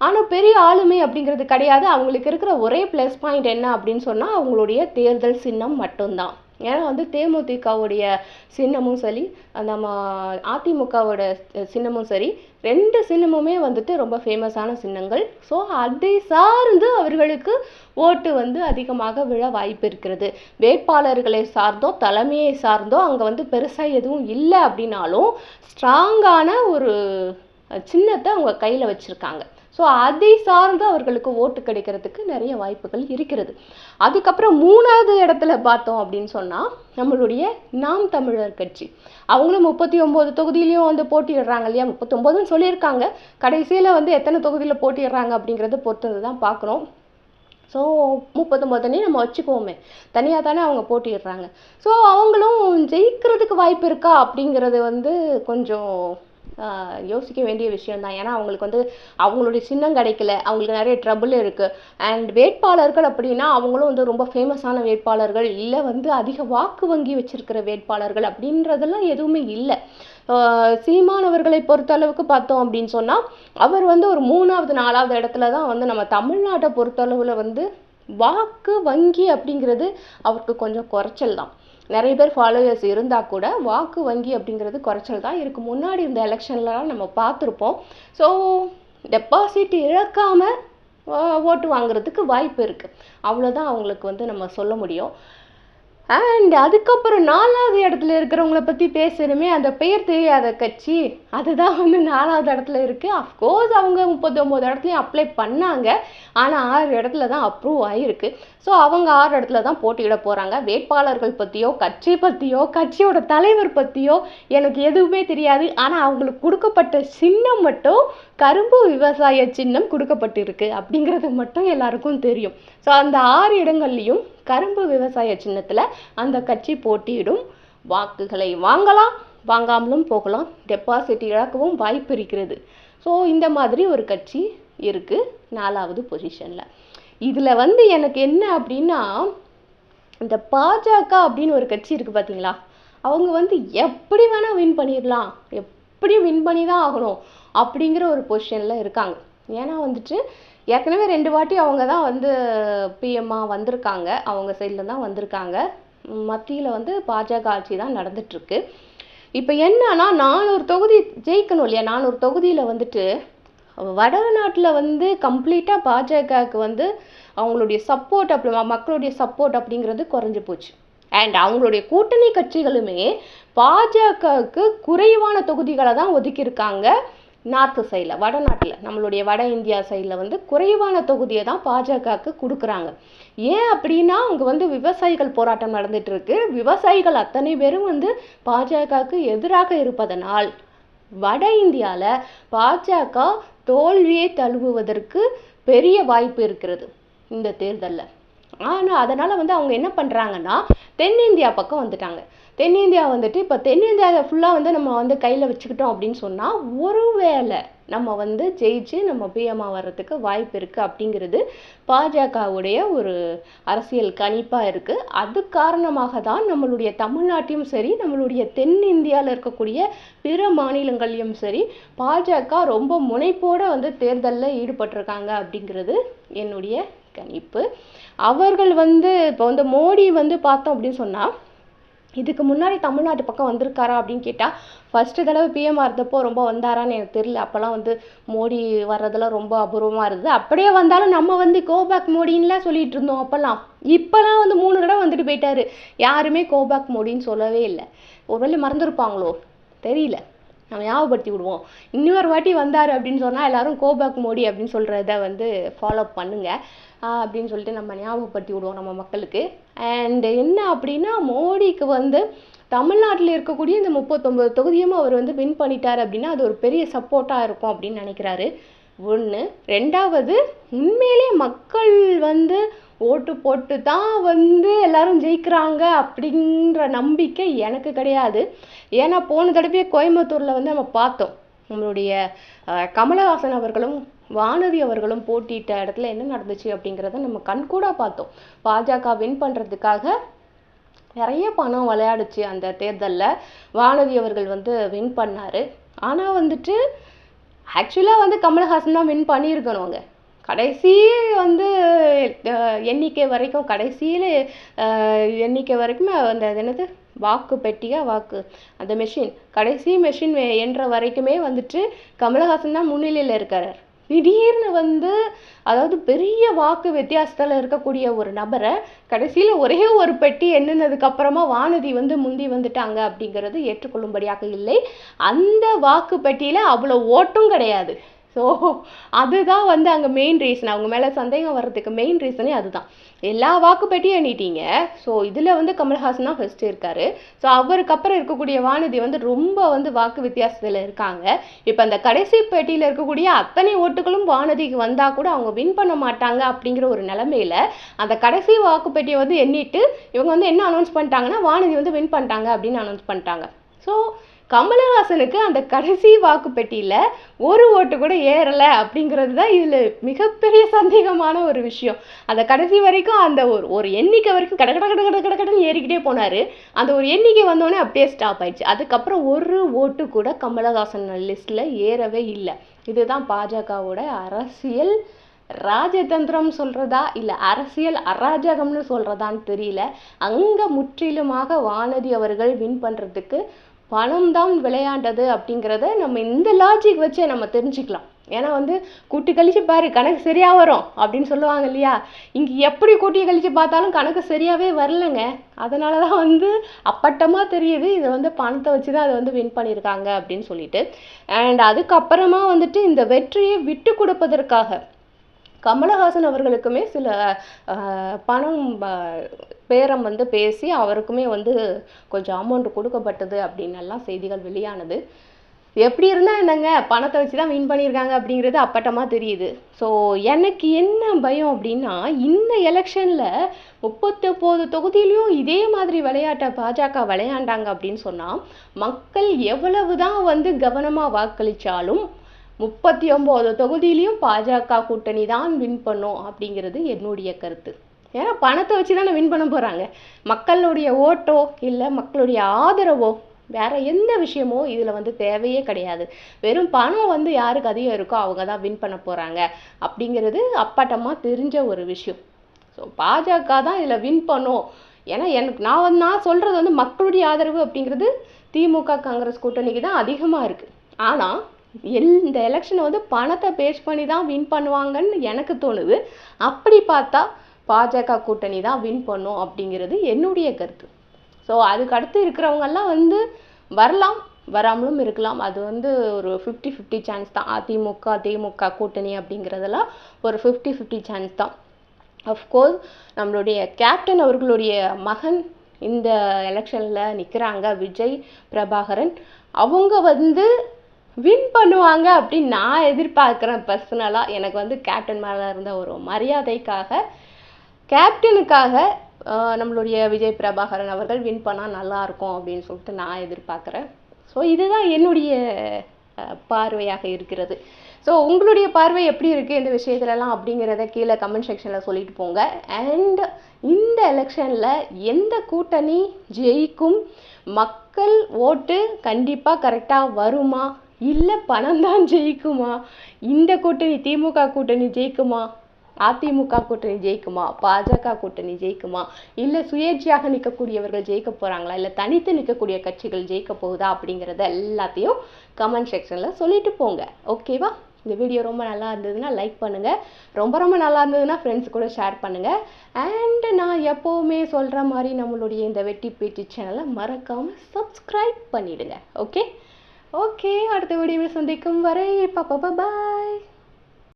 ஆனால் பெரிய ஆளுமை அப்படிங்கிறது கிடையாது. அவங்களுக்கு இருக்கிற ஒரே ப்ளஸ் பாயிண்ட் என்ன அப்படின்னு சொன்னால் அவங்களுடைய தேர்தல் சின்னம் மட்டும்தான். ஏன்னா வந்து தேமுதிகவுடைய சின்னமும் சரி, நம்ம அதிமுகவோட சின்னமும் சரி, 2 சின்னமுமே வந்துட்டு ரொம்ப ஃபேமஸான சின்னங்கள். ஸோ அதை சார்ந்து அவர்களுக்கு ஓட்டு வந்து அதிகமாக விழ வாய்ப்பு இருக்கிறது. வேட்பாளர்களை சார்ந்தோ தலைமையை சார்ந்தோ அங்கே வந்து பெருசாக எதுவும் இல்லை அப்படின்னாலும் ஸ்ட்ராங்கான ஒரு சின்னத்தை அவங்க கையில் வச்சுருக்காங்க. ஸோ அதை சார்ந்து அவர்களுக்கு ஓட்டு கிடைக்கிறதுக்கு நிறைய வாய்ப்புகள் இருக்கிறது. அதுக்கப்புறம் 3வது இடத்துல பார்த்தோம் அப்படின்னு சொன்னால் நம்மளுடைய நாம் தமிழர் கட்சி. அவங்களும் 39 தொகுதியிலையும் வந்து போட்டியிடுறாங்க இல்லையா. 39ன்னு சொல்லியிருக்காங்க. கடைசியில் வந்து எத்தனை தொகுதியில் போட்டியிடுறாங்க அப்படிங்கிறத பொறுத்தது தான் பார்க்குறோம். ஸோ 39 நம்ம வச்சுக்குவோமே, தனியாக தானே அவங்க போட்டியிடுறாங்க. ஸோ அவங்களும் ஜெயிக்கிறதுக்கு வாய்ப்பு இருக்கா அப்படிங்கிறது வந்து கொஞ்சம் யோசிக்க வேண்டிய விஷயம்தான். ஏன்னா அவங்களுக்கு வந்து அவங்களுடைய சின்னம் கிடைக்கல, அவங்களுக்கு நிறைய ட்ரபிள் இருக்குது. அண்ட் வேட்பாளர்கள் அப்படின்னா அவங்களும் வந்து ரொம்ப ஃபேமஸான வேட்பாளர்கள் இல்லை, வந்து அதிக வாக்கு வங்கி வச்சிருக்கிற வேட்பாளர்கள் அப்படின்றதெல்லாம் எதுவுமே இல்லை. சீமானவர்களை பொறுத்த அளவுக்கு பார்த்தோம் அப்படின்னு சொன்னால் அவர் வந்து ஒரு 3வது 4வது இடத்துல தான் வந்து நம்ம தமிழ்நாட்டை பொறுத்தளவில் வந்து வாக்கு வங்கி அப்படிங்கிறது அவருக்கு கொஞ்சம் குறைச்சல் தான். நிறைய பேர் ஃபாலோவர்ஸ் இருந்தால் கூட வாக்கு வங்கி அப்படிங்கிறது குறைச்சல் தான். இதுக்கு முன்னாடி இந்த எலெக்ஷன்லாம் நம்ம பார்த்துருப்போம். ஸோ டெபாசிட் இழக்காமல் ஓட்டு வாங்குறதுக்கு வாய்ப்பு இருக்குது. அவ்வளோதான் அவங்களுக்கு வந்து நம்ம சொல்ல முடியும். அண்ட் அதுக்கப்புறம் 4வது இடத்துல இருக்கிறவங்கள பற்றி பேசணுமே, அந்த பெயர் தெரியாத கட்சி அதுதான் வந்து 4வது இடத்துல இருக்குது. அஃப்கோர்ஸ் அவங்க 39 இடத்துலையும் அப்ளை பண்ணாங்க, ஆனால் 6 இடத்துல தான் அப்ரூவ் ஆகிருக்கு. ஸோ அவங்க 6 இடத்துல தான் போட்டியிட போகிறாங்க. வேட்பாளர்கள் பற்றியோ கட்சி பற்றியோ கட்சியோட தலைவர் பற்றியோ எனக்கு எதுவுமே தெரியாது. ஆனால் அவங்களுக்கு கொடுக்கப்பட்ட சின்னம் மட்டும் கரும்பு விவசாய சின்னம் கொடுக்கப்பட்டிருக்கு அப்படிங்கிறது மட்டும் எல்லாருக்கும் தெரியும். ஸோ அந்த 6 இடங்கள்லையும் கரும்பு விவசாய சின்னத்தில் அந்த கட்சி போட்டியிடும். வாக்குகளை வாங்கலாம், வாங்காமலும் போகலாம், டெபாசிட் இழக்கவும் வாய்ப்பு இருக்கிறது. ஸோ இந்த மாதிரி ஒரு கட்சி இருக்குது 4வது பொசிஷனில். இதில் வந்து எனக்கு என்ன அப்படின்னா, இந்த பாஜக அப்படின்னு ஒரு கட்சி இருக்குது பார்த்தீங்களா, அவங்க வந்து எப்படி வேணால் வின் பண்ணிடலாம், எப்படி வின் பண்ணி தான் ஆகணும் அப்படிங்கிற ஒரு பொசிஷனில் இருக்காங்க. ஏன்னா வந்துட்டு ஏற்கனவே 2 வாட்டி அவங்க தான் வந்து பிஎம்மாக வந்திருக்காங்க, அவங்க சைடில் தான் வந்திருக்காங்க. மத்தியில் வந்து பாஜக ஆட்சி தான் நடந்துட்டுருக்கு. இப்போ என்னன்னா 400 தொகுதி ஜெயிக்கணும் இல்லையா? 400 தொகுதியில் வந்துட்டு வடநாட்டில் வந்து கம்ப்ளீட்டாக பாஜகவுக்கு வந்து அவங்களுடைய சப்போர்ட் மக்களுடைய சப்போர்ட் அப்படிங்கிறது குறைஞ்சி போச்சு. அண்ட் அவங்களுடைய கூட்டணி கட்சிகளுமே பாஜகவுக்கு குறைவான தொகுதிகளை தான் ஒதுக்கியிருக்காங்க. நார்த்து சைடில், வடநாட்டில், நம்மளுடைய வட இந்தியா சைடில் வந்து குறைவான தொகுதியை தான் பாஜகவுக்கு கொடுக்குறாங்க. ஏன் அப்படின்னா அங்கே வந்து விவசாயிகள் போராட்டம் நடந்துட்டு இருக்கு. விவசாயிகள் அத்தனை பேரும் வந்து பாஜகவுக்கு எதிராக இருப்பதனால் வட இந்தியாவில் பாஜக தோல்வியை தழுவுவதற்கு பெரிய வாய்ப்பு இருக்கிறது இந்த தேர்தலில். ஆனால் அதனால் வந்து அவங்க என்ன பண்ணுறாங்கன்னா தென்னிந்தியா பக்கம் வந்துட்டாங்க. தென்னிந்தியா வந்துட்டு இப்போ தென்னிந்தியாவை ஃபுல்லாக வந்து நம்ம வந்து கையில் வச்சுக்கிட்டோம் அப்படின்னு சொன்னால் ஒருவேளை நம்ம வந்து ஜெயிச்சு நம்ம பிஎம்ஆ வர்றதுக்கு வாய்ப்பு இருக்குது அப்படிங்கிறது பாஜகவுடைய ஒரு அரசியல் கணிப்பாக இருக்குது. அது காரணமாக தான் நம்மளுடைய தமிழ்நாட்டையும் சரி, நம்மளுடைய தென்னிந்தியாவில் இருக்கக்கூடிய பிற மாநிலங்களையும் சரி, பாஜக ரொம்ப முனைப்போடு வந்து தேர்தலில் ஈடுபட்டிருக்காங்க அப்படிங்கிறது என்னுடைய கணிப்பு. அவர்கள் வந்து இப்போ வந்து மோடி வந்து பார்த்தோம் அப்படின்னு சொன்னால் இதுக்கு முன்னாடி தமிழ்நாட்டு பக்கம் வந்திருக்காரா அப்படின்னு கேட்டால் ஃபஸ்ட்டு தடவை பிஎம் இருந்தப்போ ரொம்ப வந்தாரான்னு எனக்கு தெரியல. அப்போல்லாம் வந்து மோடி வர்றதெல்லாம் ரொம்ப அபூர்வமாக இருந்தது. அப்படியே வந்தாலும் நம்ம வந்து கோபேக் மோடின்லாம் சொல்லிட்டு இருந்தோம் அப்போல்லாம். இப்போலாம் வந்து 3 தடவை வந்துட்டு போயிட்டாரு. யாருமே கோபேக் மோடின்னு சொல்லவே இல்லை. ஒருவேளை மறந்துருப்பாங்களோ தெரியல, நம்ம ஞாபகப்படுத்தி விடுவோம். இன்னொரு வாட்டி வந்தார் அப்படின்னு சொன்னால் எல்லாரும் கோபேக் மோடி அப்படின்னு சொல்கிறத வந்து ஃபாலோ பண்ணுங்க அப்படின்னு சொல்லிட்டு நம்ம ஞாபகப்படுத்தி விடுவோம் நம்ம மக்களுக்கு. அண்ட் என்ன அப்படின்னா மோடிக்கு வந்து தமிழ்நாட்டில் இருக்கக்கூடிய இந்த 39 தொகுதியும் அவர் வந்து வின் பண்ணிட்டார் அப்படின்னா அது ஒரு பெரிய சப்போர்ட்டாக இருக்கும் அப்படின்னு நினைக்கிறாரு. 1. 2வது, உண்மையிலே மக்கள் வந்து ஓட்டு போட்டு தான் வந்து எல்லாரும் ஜெயிக்கிறாங்க அப்படின்ற நம்பிக்கை எனக்கு கிடையாது. ஏன்னா போன தடவை கோயம்புத்தூரில் வந்து நம்ம பார்த்தோம், நம்மளுடைய கமலஹாசன் அவர்களும் வானதி அவர்களும் போட்டியிட்ட இடத்துல என்ன நடந்துச்சு அப்படிங்கிறத நம்ம கண்கூட பார்த்தோம். பாஜக வின் பண்ணுறதுக்காக நிறைய பணம் விளையாடுச்சு அந்த தேர்தலில். வானதி அவர்கள் வந்து வின் பண்ணார். ஆனால் வந்துட்டு ஆக்சுவலாக வந்து கமலஹாசன் தான் வின் பண்ணியிருக்கணுங்க. கடைசி வந்து எண்ணிக்கை வரைக்கும், கடைசியில் எண்ணிக்கை வரைக்கும் அந்த என்னது வாக்கு பெட்டியா அந்த மெஷின், கடைசி மெஷின் என்ற வரைக்குமே வந்துட்டு கமலஹாசன் தான் முன்னிலையில் இருக்கார். திடீர்னு வந்து அதாவது பெரிய வாக்கு வித்தியாசத்தில் இருக்கக்கூடிய ஒரு நபரை கடைசியில் ஒரே ஒரு பெட்டி எண்ணினதுக்கு அப்புறமா வானதி வந்து முந்தி வந்துட்டாங்க அப்படிங்கிறது ஏற்றுக்கொள்ளும்படியாக இல்லை. அந்த வாக்கு பெட்டியில் அவ்வளோ ஓட்டும் கிடையாது. ஸோ அதுதான் வந்து அங்கே மெயின் ரீசன், அவங்க மேலே சந்தேகம் வர்றதுக்கு மெயின் ரீசனே அதுதான். எல்லா வாக்குப்பெட்டியும் எண்ணிட்டீங்க. ஸோ இதில் வந்து கமல்ஹாசன் தான் ஃபர்ஸ்ட் இருக்காரு. ஸோ அவருக்கு அப்புறம் இருக்கக்கூடிய வானதி வந்து ரொம்ப வந்து வாக்கு வித்தியாசத்தில் இருக்காங்க. இப்போ அந்த கடைசி பெட்டியில் இருக்கக்கூடிய அத்தனை ஓட்டுகளும் வானதிக்கு வந்தால் கூட அவங்க வின் பண்ண மாட்டாங்க அப்படிங்கிற ஒரு நிலைமையில அந்த கடைசி வாக்குப்பெட்டியை வந்து எண்ணிட்டு இவங்க வந்து என்ன அனௌன்ஸ் பண்ணிட்டாங்கன்னா வானதி வந்து வின் பண்ணிட்டாங்க அப்படின்னு அனௌன்ஸ் பண்ணிட்டாங்க. ஸோ கமலஹாசனுக்கு அந்த கடைசி வாக்குப்பெட்டியில் ஒரு ஓட்டு கூட ஏறலை அப்படிங்கிறது தான் இதில் மிகப்பெரிய சந்தேகமான ஒரு விஷயம். அந்த கடைசி வரைக்கும் அந்த ஒரு எண்ணிக்கை வரைக்கும் கடன்னு ஏறிக்கிட்டே போனார். அந்த ஒரு எண்ணிக்கை வந்தோடனே அப்படியே ஸ்டாப் ஆயிடுச்சு. அதுக்கப்புறம் ஒரு ஓட்டு கூட கமலஹாசன் லிஸ்ட்டில் ஏறவே இல்லை. இதுதான் பாஜகவோட அரசியல் ராஜதந்திரம் சொல்கிறதா இல்லை அரசியல் அராஜகம்னு சொல்கிறதான்னு தெரியல. அங்கே முற்றிலுமாக வானதி அவர்கள் வின் பண்ணுறதுக்கு பணம் தான் விளையாண்டது அப்படிங்கிறத நம்ம இந்த லாஜிக் வச்சே நம்ம தெரிஞ்சுக்கலாம். ஏன்னா வந்து கூட்டி கழிச்சு பாரு கணக்கு சரியாக வரும் அப்படின்னு சொல்லுவாங்க இல்லையா. இங்கே எப்படி கூட்டி கழிச்சு பார்த்தாலும் கணக்கு சரியாகவே வரலைங்க. அதனால தான் வந்து அப்பட்டமாக தெரியுது இதை வந்து பணத்தை வச்சு தான் அதை வந்து வின் பண்ணியிருக்காங்க அப்படின்னு சொல்லிட்டு. அண்ட் அதுக்கப்புறமா வந்துட்டு இந்த வெற்றியை விட்டு கொடுப்பதற்காக கமலஹாசன் அவர்களுக்குமே சில பணம் பேரம் வந்து பேசி அவருக்குமே வந்து கொஞ்சம் அமௌண்ட் கொடுக்கப்பட்டது அப்படின்னு எல்லாம் செய்திகள் வெளியானது. எப்படி இருந்தால் என்னங்க, பணத்தை வச்சு தான் வின் பண்ணியிருக்காங்க அப்படிங்கிறது அப்பட்டமாக தெரியுது. ஸோ எனக்கு என்ன பயம் அப்படின்னா இந்த எலெக்ஷனில் 39 தொகுதியிலையும் இதே மாதிரி விளையாட்டை பாஜக விளையாண்டாங்க அப்படின்னு சொன்னால் மக்கள் எவ்வளவு தான் வந்து கவனமாக வாக்களித்தாலும் 39 தொகுதியிலையும் பாஜக கூட்டணி தான் வின் பண்ணும் அப்படிங்கிறது என்னுடைய கருத்து. ஏன்னா பணத்தை வச்சு தானே வின் பண்ண போகிறாங்க. மக்களுடைய ஓட்டோ இல்லை மக்களுடைய ஆதரவோ வேற எந்த விஷயமோ இதில் வந்து தேவையே கிடையாது. வெறும் பணம் வந்து யாருக்கு அதிகம் இருக்கோ அவங்க தான் வின் பண்ண போகிறாங்க அப்படிங்கிறது அப்பட்டமாக தெரிஞ்ச ஒரு விஷயம். ஸோ பாஜக தான் இதில் வின் பண்ணும். ஏன்னா நான் சொல்கிறது வந்து மக்களுடைய ஆதரவு அப்படிங்கிறது திமுக காங்கிரஸ் கூட்டணிக்கு தான் அதிகமாக இருக்குது. ஆனால் இந்த எலெக்ஷனை வந்து பணத்தை பேஸ் பண்ணி தான் வின் பண்ணுவாங்கன்னு எனக்கு தோணுது. அப்படி பார்த்தா பாஜக கூட்டணி தான் வின் பண்ணும் அப்படிங்கிறது என்னுடைய கருத்து. ஸோ அதுக்கு அடுத்து இருக்கிறவங்கெல்லாம் வந்து வரலாம், வராமலும் இருக்கலாம். அது வந்து ஒரு 50-50 சான்ஸ் தான். திமுக கூட்டணி அப்படிங்கிறதெல்லாம் ஒரு 50-50 சான்ஸ் தான். அஃப்கோர்ஸ் நம்மளுடைய கேப்டன் அவர்களுடைய மகன் இந்த எலெக்ஷனில் நிற்கிறாங்க, விஜய் பிரபாகரன். அவங்க வந்து வின் பண்ணுவாங்க அப்படின்னு நான் எதிர்பார்க்குறேன். பர்சனலாக எனக்கு வந்து கேப்டன் மேலே இருந்த ஒரு மரியாதைக்காக, கேப்டனுக்காக நம்மளுடைய விஜய் பிரபாகரன் அவர்கள் வின் பண்ணால் நல்லாயிருக்கும் அப்படின்னு சொல்லிட்டு நான் எதிர்பார்க்குறேன். ஸோ இதுதான் என்னுடைய பார்வையாக இருக்கிறது. ஸோ உங்களுடைய பார்வை எப்படி இருக்குது இந்த விஷயத்துலலாம் அப்படிங்கிறத கீழே கமெண்ட் செக்ஷனில் சொல்லிட்டு போங்க. அண்ட் இந்த எலெக்ஷனில் எந்த கூட்டணி ஜெயிக்கும், மக்கள் ஓட்டு கண்டிப்பாக கரெக்டாக வருமா, இல்லை பணம் தான் ஜெயிக்குமா, இந்த கூட்டணி திமுக கூட்டணி ஜெயிக்குமா, அதிமுக கூட்டணி ஜெயிக்குமா, பாஜக கூட்டணி ஜெயிக்குமா, இல்லை சுயேட்சையாக நிற்கக்கூடியவர்கள் ஜெயிக்க போகிறாங்களா, இல்லை தனித்து நிற்கக்கூடிய கட்சிகள் ஜெயிக்க போகுதா அப்படிங்கிறத எல்லாத்தையும் கமெண்ட் செக்ஷனில் சொல்லிட்டு போங்க. ஓகேவா? இந்த வீடியோ ரொம்ப நல்லா இருந்ததுன்னா லைக் பண்ணுங்கள், ரொம்ப ரொம்ப நல்லா இருந்ததுன்னா ஃப்ரெண்ட்ஸ் கூட ஷேர் பண்ணுங்கள். அண்ட் நான் எப்போவுமே சொல்கிற மாதிரி நம்மளுடைய இந்த வெட்டி பேச்சு சேனலை மறக்காமல் சப்ஸ்கிரைப் பண்ணிவிடுங்க. ஓகே, அடுத்த வீடியோவில் சந்திக்கும் வரை பாய்.